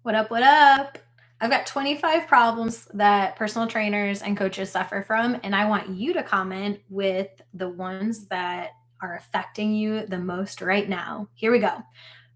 What up? What up? I've got 25 problems that personal trainers and coaches suffer from, and I want you to comment with the ones that are affecting you the most right now. Here we go.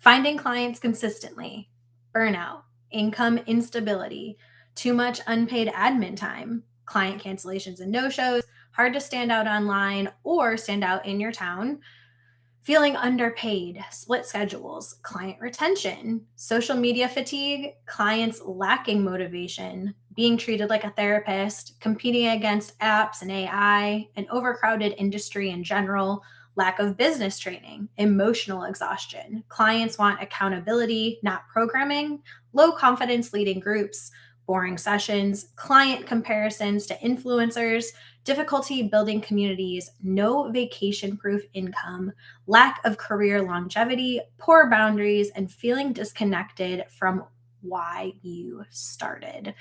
Finding clients consistently, burnout, income instability, too much unpaid admin time, client cancellations and no shows, hard to stand out online or stand out in your town, feeling underpaid, split schedules, client retention, social media fatigue, clients lacking motivation, being treated like a therapist, competing against apps and AI, an overcrowded industry in general, lack of business training, emotional exhaustion. Clients want accountability, not programming, low confidence leading groups, boring sessions, client comparisons to influencers, difficulty building communities, no vacation proof income, lack of career longevity, poor boundaries, and feeling disconnected from why you started.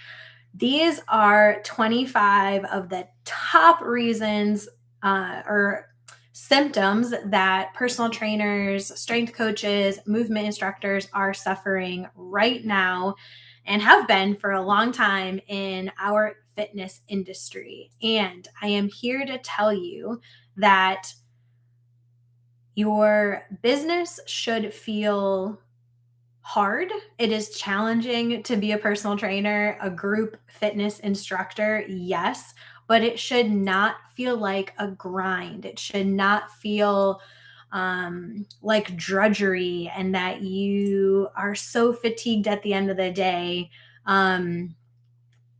These are 25 of the top reasons or symptoms that personal trainers, strength coaches, movement instructors are suffering right now and have been for a long time in our fitness industry. And I am here to tell you that your business should feel hard. It is challenging to be a personal trainer, a group fitness instructor, yes, but it should not feel like a grind. It should not feel like drudgery and that you are so fatigued at the end of the day. Um,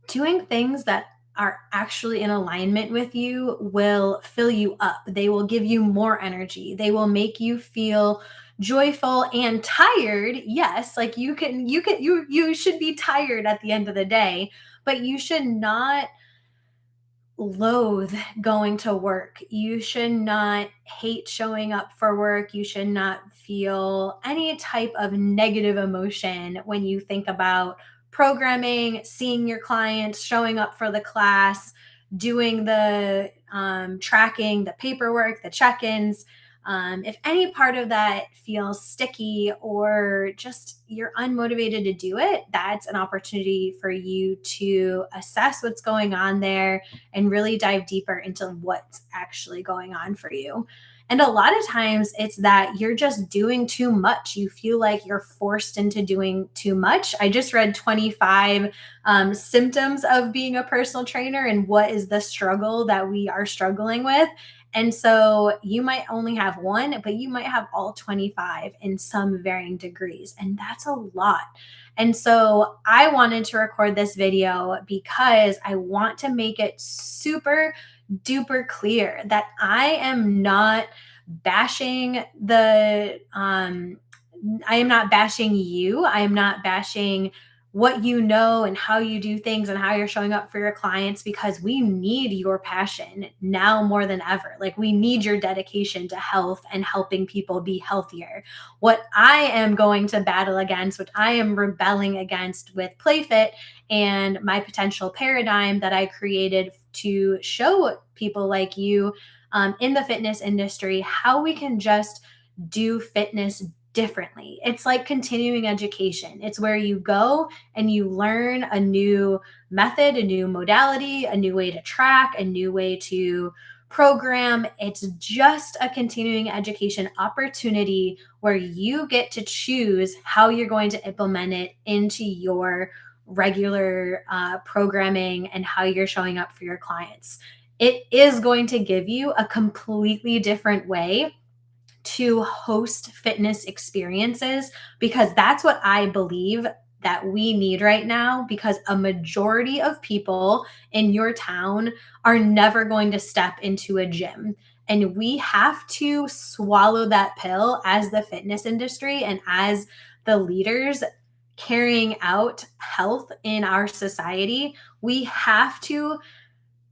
Doing things that are actually in alignment with you will fill you up. They will give you more energy. They will make you feel joyful and tired. Yes, like you should be tired at the end of the day, but you should not loathe going to work. You should not hate showing up for work. You should not feel any type of negative emotion when you think about programming, seeing your clients, showing up for the class, doing the tracking, the paperwork, the check ins. If any part of that feels sticky or just you're unmotivated to do it, that's an opportunity for you to assess what's going on there and really dive deeper into what's actually going on for you. And a lot of times it's that you're just doing too much. You feel like you're forced into doing too much. I just read 25 symptoms of being a personal trainer and what is the struggle that we are struggling with. And so you might only have one, but you might have all 25 in some varying degrees. And that's a lot. And so I wanted to record this video because I want to make it super duper clear that I am not bashing I am not bashing you. I am not bashing what you know and how you do things and how you're showing up for your clients because we need your passion now more than ever. Like we need your dedication to health and helping people be healthier. What I am going to battle against, what I am rebelling against with PlayFit and my potential paradigm that I created to show people like you in the fitness industry how we can just do fitness differently. It's like continuing education. It's where you go and you learn a new method, a new modality, a new way to track, a new way to program. It's just a continuing education opportunity where you get to choose how you're going to implement it into your regular programming and how you're showing up for your clients. It is going to give you a completely different way to host fitness experiences because that's what I believe that we need right now because a majority of people in your town are never going to step into a gym. And we have to swallow that pill as the fitness industry and as the leaders carrying out health in our society. We have to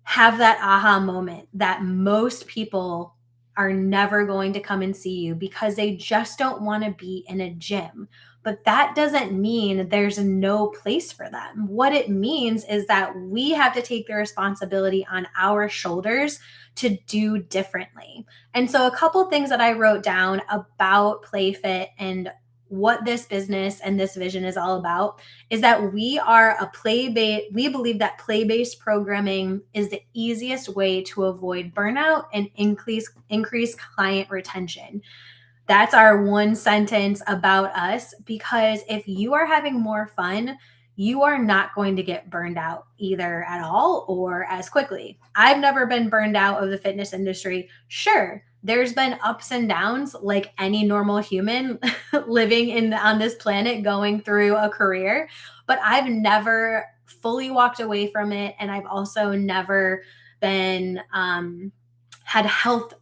have that aha moment that most people are never going to come and see you because they just don't want to be in a gym. But that doesn't mean there's no place for them. What it means is that we have to take the responsibility on our shoulders to do differently. And so, a couple things that I wrote down about PlayFit and what this business and this vision is all about is that we believe that play-based programming is the easiest way to avoid burnout and increase client retention. That's our one sentence about us, because if you are having more fun, you are not going to get burned out either at all or as quickly. I've never been burned out of the fitness industry. Sure, there's been ups and downs like any normal human living on this planet going through a career, but I've never fully walked away from it, and I've also never been had health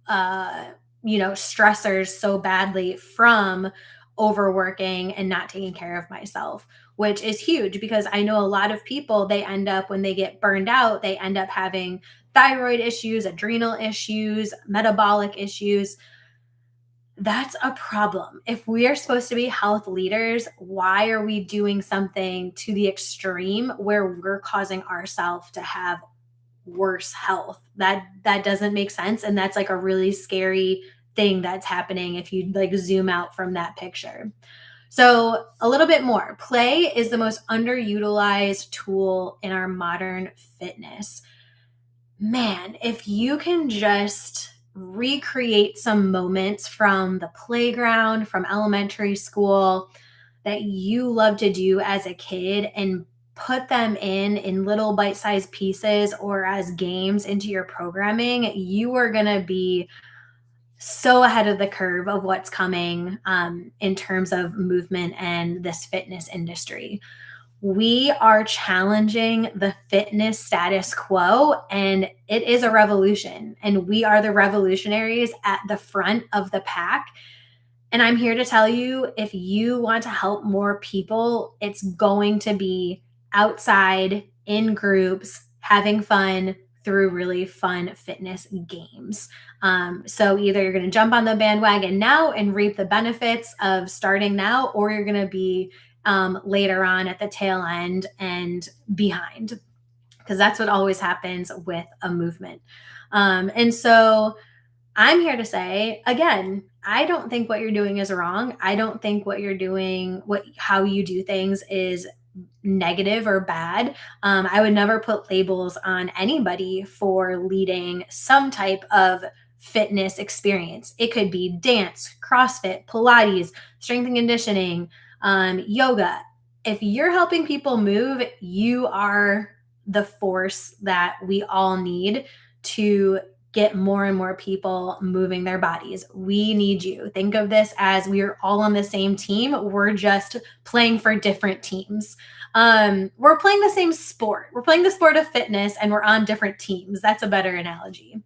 uh stressors so badly from overworking and not taking care of myself, which is huge because I know a lot of people, they end up, when they get burned out, they end up having thyroid issues, adrenal issues, metabolic issues. That's a problem. If we are supposed to be health leaders, why are we doing something to the extreme where we're causing ourselves to have worse health? That doesn't make sense, and that's like a really scary thing that's happening if you like zoom out from that picture. So a little bit more, play is the most underutilized tool in our modern fitness. Man, if you can just recreate some moments from the playground, from elementary school, that you love to do as a kid, and put them in little bite-sized pieces or as games into your programming, you are going to be so ahead of the curve of what's coming in terms of movement and this fitness industry. We are challenging the fitness status quo, and it is a revolution, and we are the revolutionaries at the front of the pack. And I'm here to tell you, if you want to help more people, it's going to be outside in groups, having fun through really fun fitness games. So either you're going to jump on the bandwagon now and reap the benefits of starting now, or you're going to be later on at the tail end and behind, because that's what always happens with a movement. And so I'm here to say, again, I don't think what you're doing is wrong. I don't think what you're doing, how you do things is negative or bad. I would never put labels on anybody for leading some type of fitness experience. It could be dance, CrossFit, Pilates, strength and conditioning, yoga. If you're helping people move, you are the force that we all need to get more and more people moving their bodies. We need you. Think of this as we are all on the same team. We're just playing for different teams. We're playing the same sport. We're playing the sport of fitness, and we're on different teams. That's a better analogy.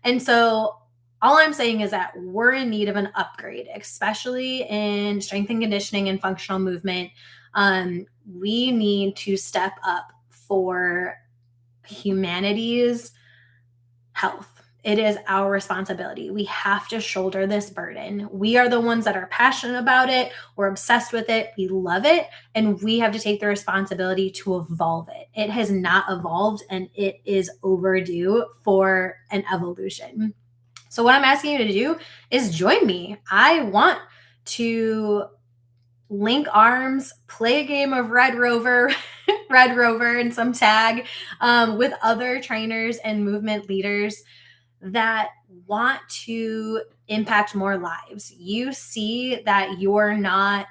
And so all I'm saying is that we're in need of an upgrade, especially in strength and conditioning and functional movement. We need to step up for humanity's health. It is our responsibility. We have to shoulder this burden. We are the ones that are passionate about it. We're obsessed with it. We love it. And we have to take the responsibility to evolve it. It has not evolved, and it is overdue for an evolution. So what I'm asking you to do is join me. I want to link arms, play a game of Red Rover, Red Rover and some tag with other trainers and movement leaders that want to impact more lives. You see that you're not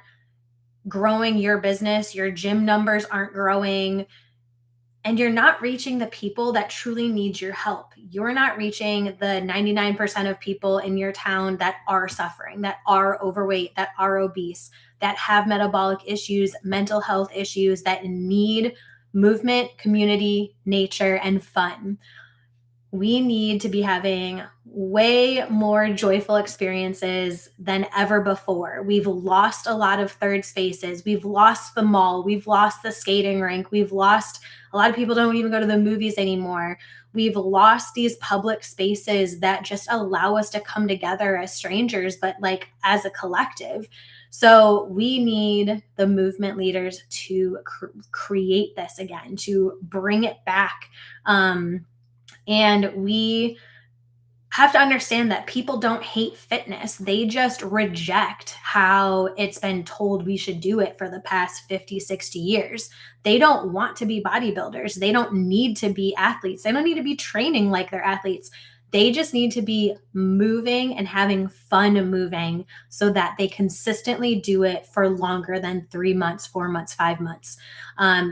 growing your business, your gym numbers aren't growing, and you're not reaching the people that truly need your help. You're not reaching the 99% of people in your town that are suffering, that are overweight, that are obese, that have metabolic issues, mental health issues, that need movement, community, nature, and fun. We need to be having way more joyful experiences than ever before. We've lost a lot of third spaces. We've lost the mall. We've lost the skating rink. We've lost, a lot of people don't even go to the movies anymore. We've lost these public spaces that just allow us to come together as strangers, but like as a collective. So we need the movement leaders to create this again, to bring it back. And we have to understand that people don't hate fitness. They just reject how it's been told we should do it for the past 50, 60 years. They don't want to be bodybuilders. They don't need to be athletes. They don't need to be training like they're athletes. They just need to be moving and having fun moving so that they consistently do it for longer than 3 months, 4 months, 5 months.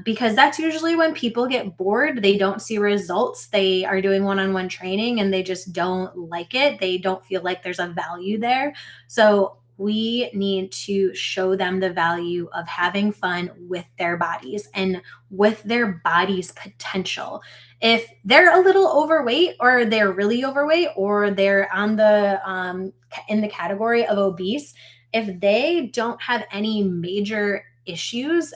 Because that's usually when people get bored. They don't see results. They are doing one on one training and they just don't like it. They don't feel like there's a value there. So, we need to show them the value of having fun with their bodies and with their body's potential. If they're a little overweight or they're really overweight or they're on the in the category of obese, if they don't have any major issues,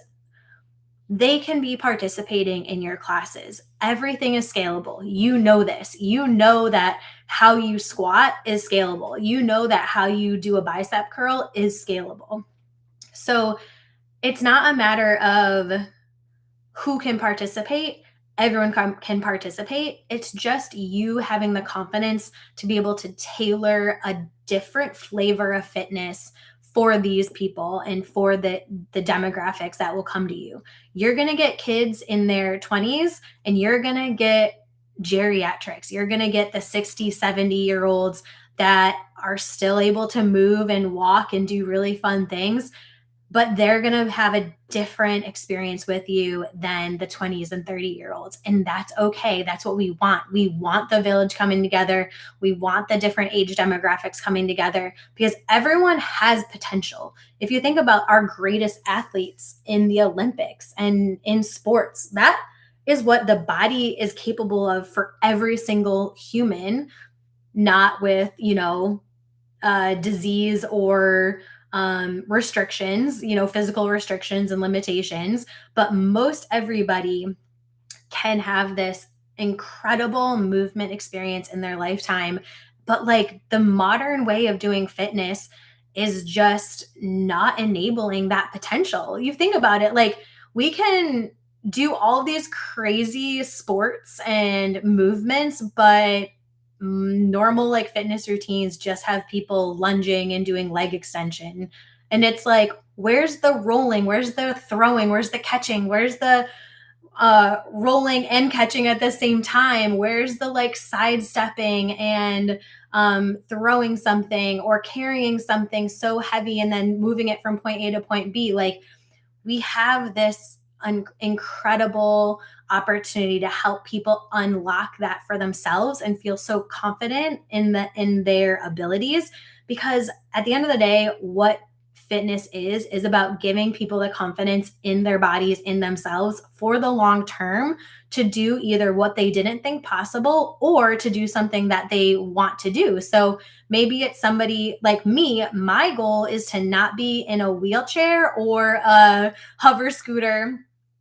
they can be participating in your classes. Everything is scalable. You know this. You know that how you squat is scalable. You know that how you do a bicep curl is scalable. So it's not a matter of who can participate. Everyone can participate. It's just you having the confidence to be able to tailor a different flavor of fitness for these people and for the demographics that will come to you. You're going to get kids in their 20s and you're going to get geriatrics. You're going to get the 60, 70-year olds that are still able to move and walk and do really fun things, but they're going to have a different experience with you than the 20s and 30-year-olds. And that's okay. That's what we want. We want the village coming together. We want the different age demographics coming together because everyone has potential. If you think about our greatest athletes in the Olympics and in sports, that is what the body is capable of for every single human, not with, disease or restrictions, physical restrictions and limitations. But most everybody can have this incredible movement experience in their lifetime. But like the modern way of doing fitness is just not enabling that potential. You think about it, like we can do all these crazy sports and movements, but normal like fitness routines just have people lunging and doing leg extension. And it's like, where's the rolling? Where's the throwing? Where's the catching? Where's the rolling and catching at the same time? Where's the like sidestepping and throwing something or carrying something so heavy and then moving it from point A to point B? Like, we have this incredible opportunity to help people unlock that for themselves and feel so confident in their abilities, because at the end of the day, what fitness is about giving people the confidence in their bodies, in themselves for the long term, to do either what they didn't think possible or to do something that they want to do. So maybe it's somebody like me. My goal is to not be in a wheelchair or a hover scooter,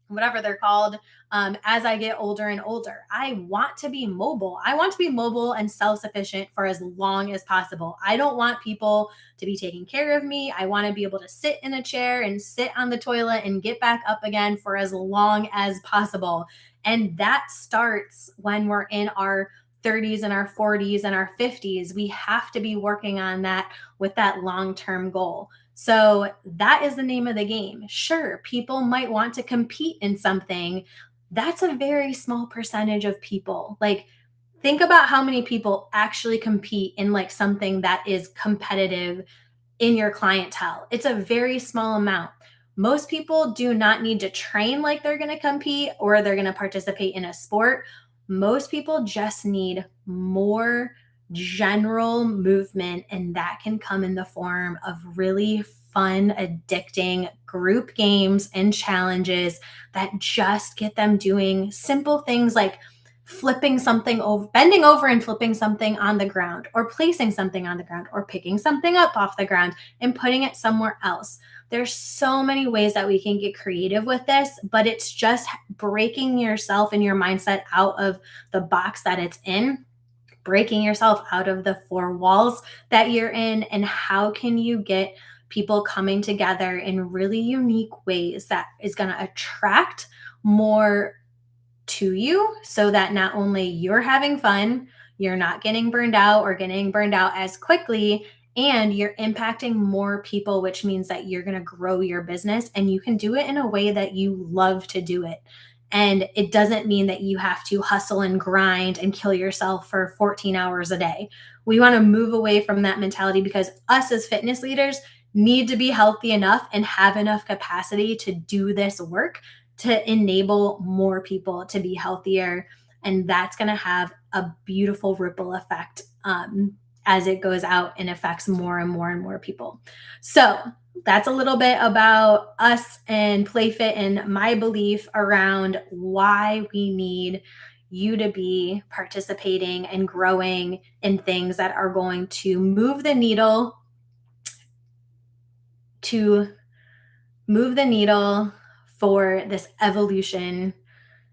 whatever they're called, as I get older and older. I want to be mobile. I want to be mobile and self sufficient for as long as possible. I don't want people to be taking care of me. I want to be able to sit in a chair and sit on the toilet and get back up again for as long as possible. And that starts when we're in our 30s and our 40s and our 50s. We have to be working on that with that long term goal. So that is the name of the game. Sure, people might want to compete in something. That's a very small percentage of people. Like, think about how many people actually compete in like something that is competitive in your clientele. It's a very small amount. Most people do not need to train like they're going to compete or they're going to participate in a sport. Most people just need more general movement, and that can come in the form of really fun, addicting group games and challenges that just get them doing simple things like flipping something over, bending over and flipping something on the ground, or placing something on the ground, or picking something up off the ground and putting it somewhere else. There's so many ways that we can get creative with this, but it's just breaking yourself and your mindset out of the box that it's in, breaking yourself out of the four walls that you're in, and how can you get people coming together in really unique ways that is going to attract more to you, so that not only you're having fun, you're not getting burned out or getting burned out as quickly, and you're impacting more people, which means that you're going to grow your business and you can do it in a way that you love to do it. And it doesn't mean that you have to hustle and grind and kill yourself for 14 hours a day. We want to move away from that mentality because us as fitness leaders need to be healthy enough and have enough capacity to do this work to enable more people to be healthier. And that's going to have a beautiful ripple effect as it goes out and affects more and more and more people. So that's a little bit about us and PlayFit and my belief around why we need you to be participating and growing in things that are going to to move the needle for this evolution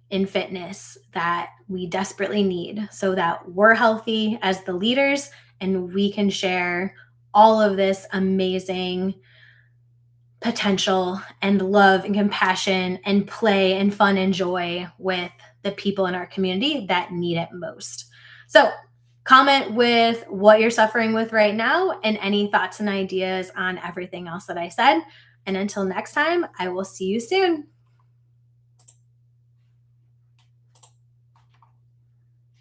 in fitness that we desperately need so that we're healthy as the leaders and we can share all of this amazing potential and love and compassion and play and fun and joy with the people in our community that need it most. So, comment with what you're suffering with right now and any thoughts and ideas on everything else that I said. And until next time, I will see you soon.